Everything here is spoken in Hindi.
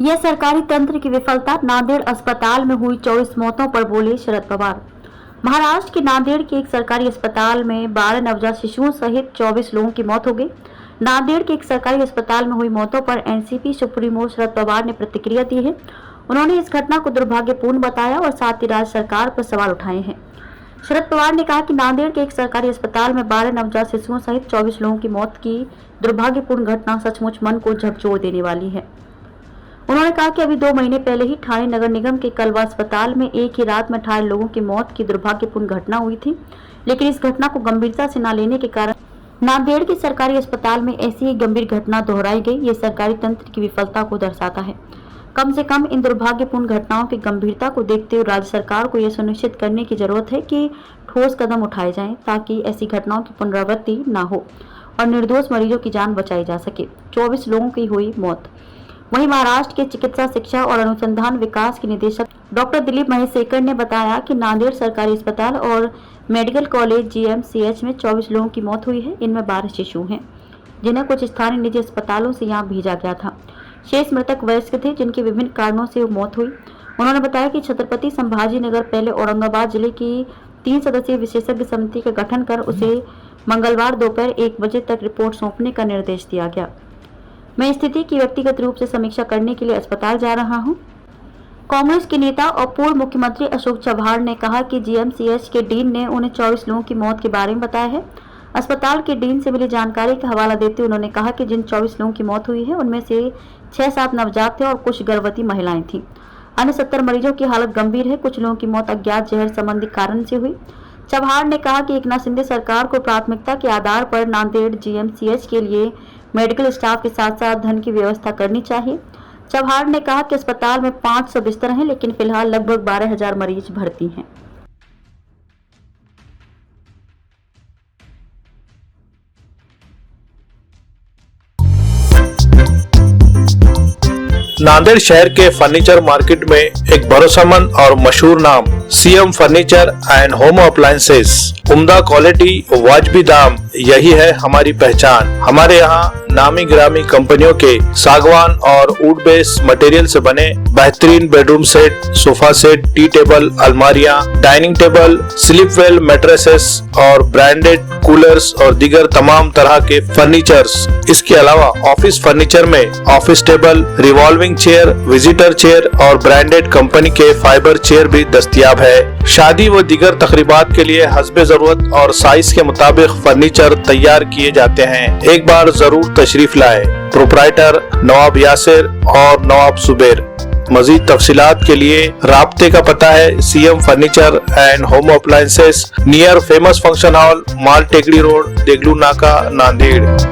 यह सरकारी तंत्र की विफलता, नांदेड़ अस्पताल में हुई 24 मौतों पर बोले शरद पवार। महाराष्ट्र के नांदेड़ के एक सरकारी अस्पताल में 12 नवजात शिशुओं सहित 24 लोगों की मौत हो गई। नांदेड़ के एक सरकारी अस्पताल में हुई मौतों पर एनसीपी सुप्रीमो शरद पवार ने प्रतिक्रिया दी है। उन्होंने इस घटना को दुर्भाग्यपूर्ण बताया और साथ ही राज्य सरकार पर सवाल उठाए हैं। शरद पवार ने कहा कि नांदेड़ के एक सरकारी अस्पताल में 12 नवजात शिशुओं सहित 24 लोगों की मौत की दुर्भाग्यपूर्ण घटना सचमुच मन को झकझोर देने वाली है। उन्होंने कहा कि अभी 2 महीने पहले ही ठाणे नगर निगम के कलवा अस्पताल में एक ही रात में 18 लोगों की मौत की दुर्भाग्यपूर्ण घटना हुई थी, लेकिन इस घटना को गंभीरता से न लेने के कारण नांदेड़ के सरकारी अस्पताल में ऐसी ही गंभीर घटना दोहराई गई। ये सरकारी तंत्र की विफलता को दर्शाता है। कम से कम इन दुर्भाग्यपूर्ण घटनाओं की गंभीरता को देखते हुए राज्य सरकार को यह सुनिश्चित करने की जरूरत है कि ठोस कदम उठाए जाएं ताकि ऐसी घटनाओं की पुनरावृत्ति न हो और निर्दोष मरीजों की जान बचाई जा सके। 24 लोगों की हुई मौत। वहीं महाराष्ट्र के चिकित्सा शिक्षा और अनुसंधान विकास के निदेशक डॉक्टर दिलीप महेश्वकर ने बताया कि नांदेड़ सरकारी अस्पताल और मेडिकल कॉलेज जीएमसीएच में 24 लोगों की मौत हुई है। इनमें 12 शिशु हैं, जिन्हें कुछ स्थानीय निजी अस्पतालों से यहां भेजा गया था। शेष मृतक वयस्क थे, जिनकी विभिन्न कारणों से मौत हुई। उन्होंने बताया कि छत्रपति संभाजी नगर पहले औरंगाबाद जिले की 3 सदस्यीय विशेषज्ञ समिति का गठन कर उसे मंगलवार दोपहर 1 बजे तक रिपोर्ट सौंपने का निर्देश दिया गया। मैं स्थिति की व्यक्तिगत रूप से समीक्षा करने के लिए अस्पताल जा रहा हूं। कांग्रेस के नेता और पूर्व मुख्यमंत्री अशोक चव्हाण ने कहा कि जीएमसीएच के डीन ने उन्हें 24 लोगों की मौत के बारे में बताया है। अस्पताल के डीन से मिली जानकारी का हवाला देते उन्होंने कहा कि जिन 24 लोगों की मौत हुई है उनमें से 6-7 नवजात थे और कुछ गर्भवती महिलाएं थीं। अन्य 70 मरीजों की हालत गंभीर है। कुछ लोगों की मौत अज्ञात जहर संबंधी कारण से हुई। चव्हाण ने कहा कि एकनाथ शिंदे सरकार को प्राथमिकता के आधार पर नांदेड़ जीएमसीएच के लिए मेडिकल स्टाफ के साथ साथ धन की व्यवस्था करनी चाहिए। चव्हाण ने कहा कि अस्पताल में 500 बिस्तर हैं, लेकिन फिलहाल लगभग 12,000 मरीज भर्ती हैं। नांदेड़ शहर के फर्नीचर मार्केट में एक भरोसेमंद और मशहूर नाम CM furniture and home appliances. उम्दा क्वालिटी, वाजबी दाम, यही है हमारी पहचान। हमारे यहाँ नामी गिरामी कंपनियों के सागवान और वुड बेस मटेरियल से बने बेहतरीन bedroom set, sofa set, tea table, अलमारियां, dining table, sleep well mattresses और ब्रांडेड कूलर्स और दीगर तमाम तरह के फर्नीचर्स। इसके अलावा ऑफिस फर्नीचर में office table, revolving chair, visitor chair और ब्रांडेड कंपनी के फाइबर चेयर भी दस्तयाब है। शादी व दीगर तकरीबात के लिए हस्बे जरूरत और साइज के मुताबिक फर्नीचर तैयार किए जाते हैं। एक बार जरूर तशरीफ लाए। प्रोप्राइटर नवाब यासिर और नवाब सुबेर। मजीद तफसीलात के लिए राब्ते का पता है CM furniture and home appliances, near famous function hall, Mal Tekdi road, Deglur नाका, नांदेड़।